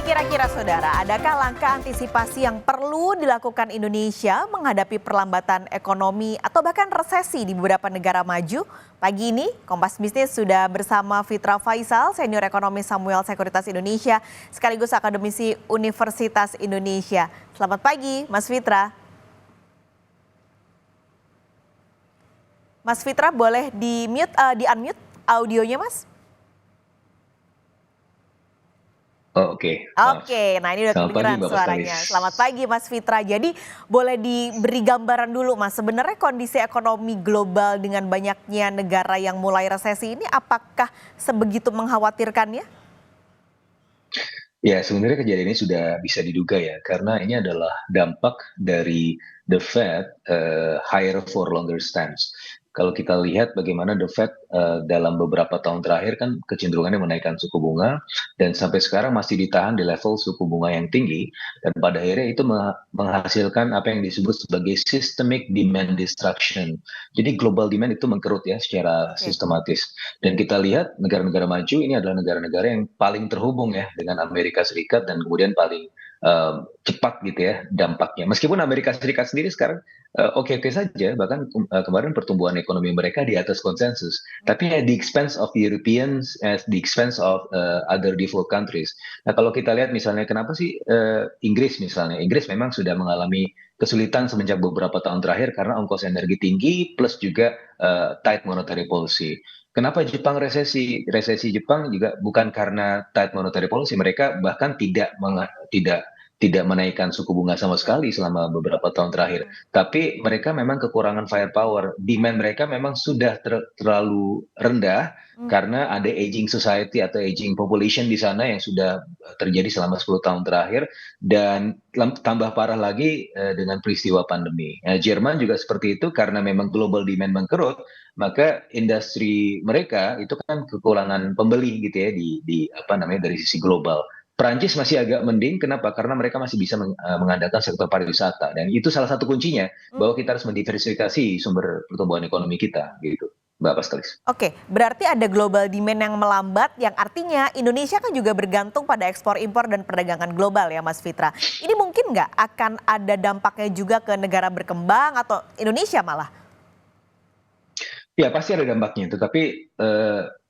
Kira-kira saudara, adakah langkah antisipasi yang perlu dilakukan Indonesia menghadapi perlambatan ekonomi atau bahkan resesi di beberapa negara maju? Pagi ini, Kompas Bisnis sudah bersama Fitra Faisal, senior ekonomi Samuel Sekuritas Indonesia, sekaligus akademisi Universitas Indonesia. Selamat pagi, Mas Fitra. Mas Fitra, boleh di-unmute audionya, Mas? Oke, maaf. Oke, nah ini udah Selamat pagi kedengeran Bapak Stalis. suaranya. Selamat pagi Mas Fitra. Jadi boleh diberi gambaran dulu Mas, sebenarnya kondisi ekonomi global dengan banyaknya negara yang mulai resesi ini apakah sebegitu mengkhawatirkan ya? Ya, sebenarnya kejadian ini sudah bisa diduga ya, karena ini adalah dampak dari the Fed higher for longer stance. Kalau kita lihat bagaimana the Fed dalam beberapa tahun terakhir kan kecenderungannya menaikkan suku bunga dan sampai sekarang masih ditahan di level suku bunga yang tinggi dan pada akhirnya itu menghasilkan apa yang disebut sebagai systemic demand destruction. Jadi global demand itu mengkerut ya secara Oke. sistematis. Dan kita lihat negara-negara maju ini adalah negara-negara yang paling terhubung ya dengan Amerika Serikat dan kemudian paling cepat gitu ya dampaknya. Meskipun Amerika Serikat sendiri sekarang oke-oke saja, bahkan kemarin pertumbuhan ekonomi mereka di atas konsensus. Tapi at the expense of Europeans, at the expense of other developed countries. Nah kalau kita lihat misalnya kenapa sih Inggris misalnya, Inggris memang sudah mengalami kesulitan semenjak beberapa tahun terakhir karena ongkos energi tinggi plus juga tight monetary policy. Kenapa Jepang resesi? Resesi Jepang juga bukan karena tight monetary policy, mereka bahkan tidak menaikkan suku bunga sama sekali selama beberapa tahun terakhir. Tapi mereka memang kekurangan firepower. Demand mereka memang sudah terlalu rendah karena ada aging society atau aging population di sana yang sudah terjadi selama 10 tahun terakhir dan tambah parah lagi dengan peristiwa pandemi. Nah, Jerman juga seperti itu karena memang global demand mengkerut, maka industri mereka itu kan kekurangan pembeli gitu ya di apa namanya dari sisi global. Perancis masih agak mending, kenapa? Karena mereka masih bisa mengandalkan sektor pariwisata dan itu salah satu kuncinya bahwa kita harus mendiversifikasi sumber pertumbuhan ekonomi kita, gitu, Mbak Pastelis. Oke, berarti ada global demand yang melambat yang artinya Indonesia kan juga bergantung pada ekspor impor dan perdagangan global ya Mas Fitra. Ini mungkin nggak akan ada dampaknya juga ke negara berkembang atau Indonesia malah? Ya pasti ada dampaknya, tetapi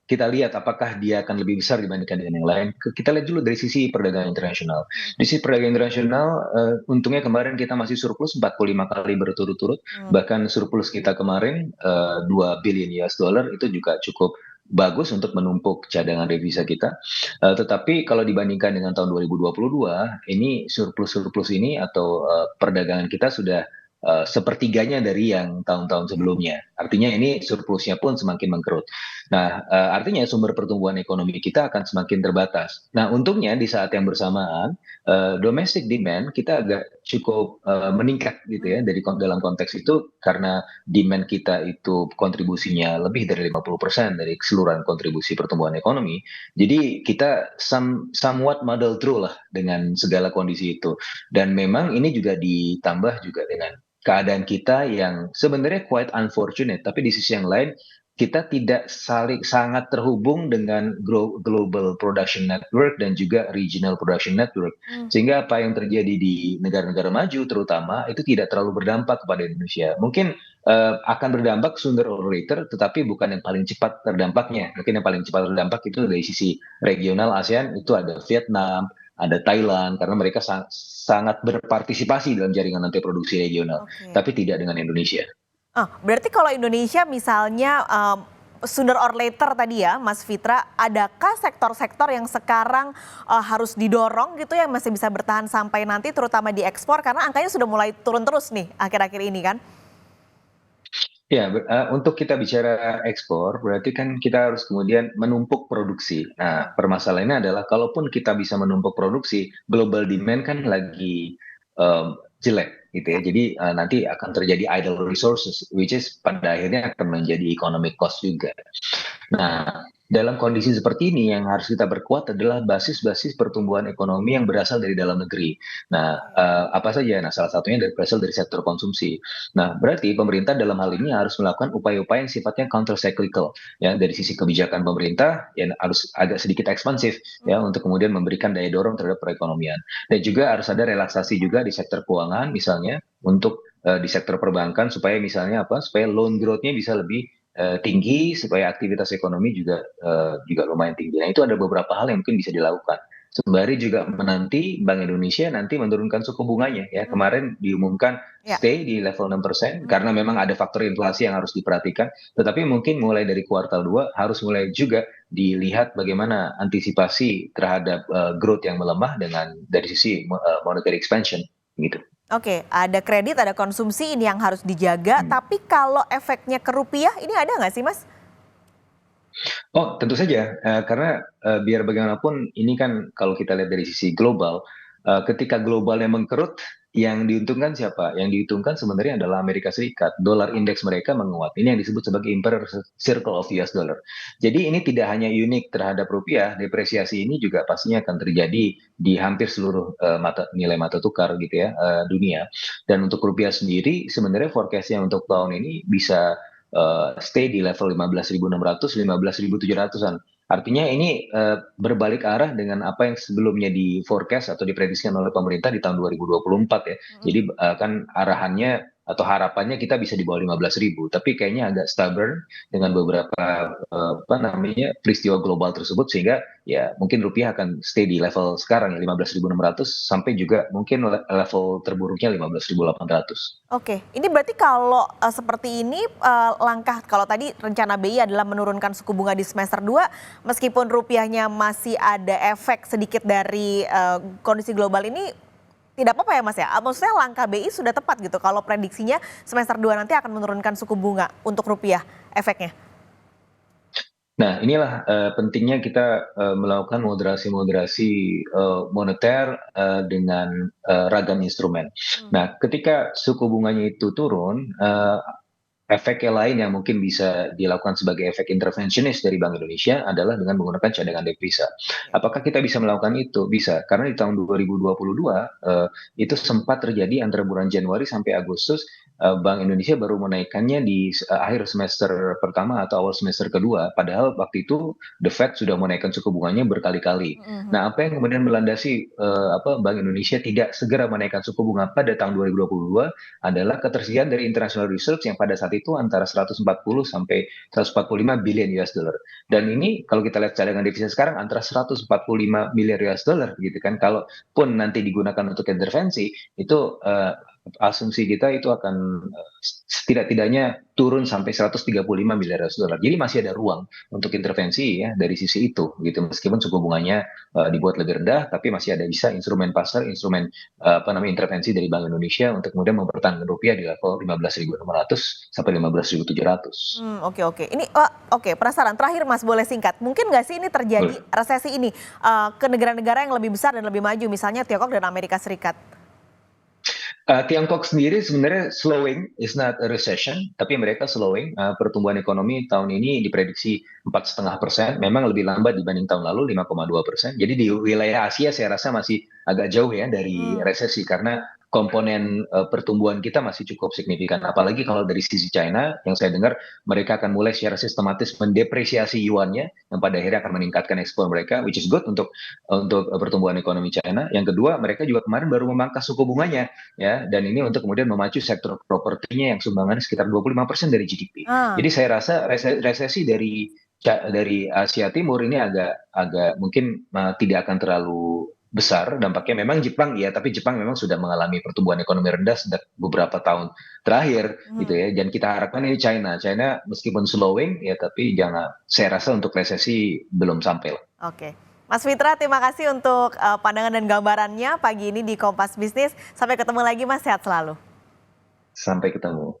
kita lihat apakah dia akan lebih besar dibandingkan dengan yang lain. Kita lihat dulu dari sisi perdagangan internasional. Di sisi perdagangan internasional, untungnya kemarin kita masih surplus 45 kali berturut-turut, bahkan surplus kita kemarin 2 billion US dollar itu juga cukup bagus untuk menumpuk cadangan devisa kita. Tetapi kalau dibandingkan dengan tahun 2022, ini surplus-surplus ini atau perdagangan kita sudah sepertiganya dari yang tahun-tahun sebelumnya. Artinya ini surplusnya pun semakin mengkerut. Nah, artinya sumber pertumbuhan ekonomi kita akan semakin terbatas. Nah, untungnya di saat yang bersamaan, domestic demand kita agak cukup meningkat gitu ya dalam konteks itu karena demand kita itu kontribusinya lebih dari 50% dari keseluruhan kontribusi pertumbuhan ekonomi. Jadi kita somewhat muddle through lah dengan segala kondisi itu. Dan memang ini juga ditambah juga dengan keadaan kita yang sebenarnya quite unfortunate, tapi di sisi yang lain kita tidak sangat terhubung dengan global production network dan juga regional production network. Sehingga apa yang terjadi di negara-negara maju terutama itu tidak terlalu berdampak kepada Indonesia. Mungkin akan berdampak sooner or later, tetapi bukan yang paling cepat terdampaknya. Mungkin yang paling cepat terdampak itu dari sisi regional ASEAN itu ada Vietnam, ada Thailand karena mereka sangat berpartisipasi dalam jaringan nanti produksi regional, Oke. tapi tidak dengan Indonesia. Berarti kalau Indonesia misalnya sooner or later tadi ya Mas Fitra, adakah sektor-sektor yang sekarang harus didorong gitu yang masih bisa bertahan sampai nanti terutama di ekspor karena angkanya sudah mulai turun terus nih akhir-akhir ini kan? Ya, untuk kita bicara ekspor, berarti kan kita harus kemudian menumpuk produksi. Nah, permasalahannya adalah kalaupun kita bisa menumpuk produksi, global demand kan lagi jelek gitu ya. Ya. Jadi nanti akan terjadi idle resources, which is pada akhirnya akan menjadi economic cost juga. Nah, dalam kondisi seperti ini yang harus kita perkuat adalah basis-basis pertumbuhan ekonomi yang berasal dari dalam negeri. Nah, apa saja? Nah, salah satunya berasal dari sektor konsumsi. Nah, berarti pemerintah dalam hal ini harus melakukan upaya-upaya yang sifatnya counter cyclical, ya, dari sisi kebijakan pemerintah yang harus agak sedikit ekspansif, ya, untuk kemudian memberikan daya dorong terhadap perekonomian. Dan juga harus ada relaksasi juga di sektor keuangan, misalnya untuk di sektor perbankan supaya misalnya apa? Supaya loan growth-nya bisa lebih tinggi supaya aktivitas ekonomi juga lumayan tinggi. Nah, itu ada beberapa hal yang mungkin bisa dilakukan. Sembari juga menanti Bank Indonesia nanti menurunkan suku bunganya ya. Kemarin diumumkan Ya. stay di level 6% karena memang ada faktor inflasi yang harus diperhatikan. Tetapi mungkin mulai dari kuartal 2 harus mulai juga dilihat bagaimana antisipasi terhadap growth yang melemah dengan dari sisi monetary expansion gitu. Oke, ada kredit, ada konsumsi ini yang harus dijaga. Tapi kalau efeknya ke rupiah, ini ada nggak sih, Mas? Oh, tentu saja, karena, biar bagaimanapun ini kan kalau kita lihat dari sisi global, ketika globalnya mengkerut, yang diuntungkan siapa? Yang diuntungkan sebenarnya adalah Amerika Serikat. Dolar indeks mereka menguat. Ini yang disebut sebagai Emperor Circle of US Dollar. Jadi ini tidak hanya unik terhadap rupiah, depresiasi ini juga pastinya akan terjadi di hampir seluruh, nilai mata tukar gitu ya, dunia. Dan untuk rupiah sendiri sebenarnya forecast-nya untuk tahun ini bisa stay di level 15.600, 15.700-an. Artinya ini berbalik arah dengan apa yang sebelumnya di forecast atau diprediksikan oleh pemerintah di tahun 2024 ya. Jadi kan arahannya atau harapannya kita bisa di bawah 15.000, tapi kayaknya agak stubborn dengan beberapa apa namanya peristiwa global tersebut sehingga ya mungkin rupiah akan stay di level sekarang ya 15.600 sampai juga mungkin level terburuknya 15.800. Oke, ini berarti kalau seperti ini langkah kalau tadi rencana BI adalah menurunkan suku bunga di semester 2, meskipun rupiahnya masih ada efek sedikit dari kondisi global ini, tidak apa-apa ya Mas ya? Maksudnya langkah BI sudah tepat gitu kalau prediksinya semester 2 nanti akan menurunkan suku bunga untuk rupiah efeknya? Nah, inilah pentingnya kita melakukan moderasi-moderasi moneter dengan ragam instrumen. Nah, ketika suku bunganya itu turun, efek yang lain yang mungkin bisa dilakukan sebagai efek intervensionis dari Bank Indonesia adalah dengan menggunakan cadangan devisa. Apakah kita bisa melakukan itu? Bisa, karena di tahun 2022 itu sempat terjadi antara bulan Januari sampai Agustus, Bank Indonesia baru menaikkannya di akhir semester pertama atau awal semester kedua. Padahal waktu itu The Fed sudah menaikkan suku bunganya berkali-kali. Nah, apa yang kemudian melandasi Bank Indonesia tidak segera menaikkan suku bunga pada tahun 2022 adalah ketersediaan dari international research yang pada saat itu antara 140 sampai 145 billion US dollar. Dan ini kalau kita lihat cadangan devisa sekarang antara 145 miliar US dollar gitu kan. Kalaupun nanti digunakan untuk intervensi itu asumsi kita itu akan setidak-tidaknya turun sampai 135 miliar US dollar. Jadi masih ada ruang untuk intervensi ya dari sisi itu gitu. Meskipun suku bunganya dibuat lebih rendah tapi masih ada bisa instrumen pasar, instrumen apa namanya intervensi dari Bank Indonesia untuk kemudian mempertahankan rupiah di level 15.600 sampai 15.700. Oke oke. Ini oke, penasaran. Terakhir Mas, boleh singkat. Mungkin nggak sih ini terjadi resesi ini ke negara-negara yang lebih besar dan lebih maju, misalnya Tiongkok dan Amerika Serikat? Tiongkok sendiri sebenarnya slowing is not a recession, tapi mereka slowing. Pertumbuhan ekonomi tahun ini diprediksi 4,5%, memang lebih lambat dibanding tahun lalu 5,2%. Jadi di wilayah Asia saya rasa masih agak jauh ya dari resesi karena komponen pertumbuhan kita masih cukup signifikan. Apalagi kalau dari sisi China, yang saya dengar mereka akan mulai secara sistematis mendepresiasi yuannya, yang pada akhirnya akan meningkatkan ekspor mereka, which is good untuk pertumbuhan ekonomi China. Yang kedua, mereka juga kemarin baru memangkas suku bunganya ya, dan ini untuk kemudian memacu sektor propertinya yang sumbangannya sekitar 25% dari GDP. Ah, Jadi saya rasa resesi dari Asia Timur ini agak mungkin tidak akan terlalu besar dampaknya. Memang Jepang ya, tapi Jepang memang sudah mengalami pertumbuhan ekonomi rendah sejak beberapa tahun terakhir gitu ya. Dan kita harapkan ini China meskipun slowing ya, tapi jangan, saya rasa untuk resesi belum sampai lah. oke. Mas Fitra, terima kasih untuk pandangan dan gambarannya pagi ini di Kompas Bisnis. Sampai ketemu lagi Mas, sehat selalu. Sampai ketemu.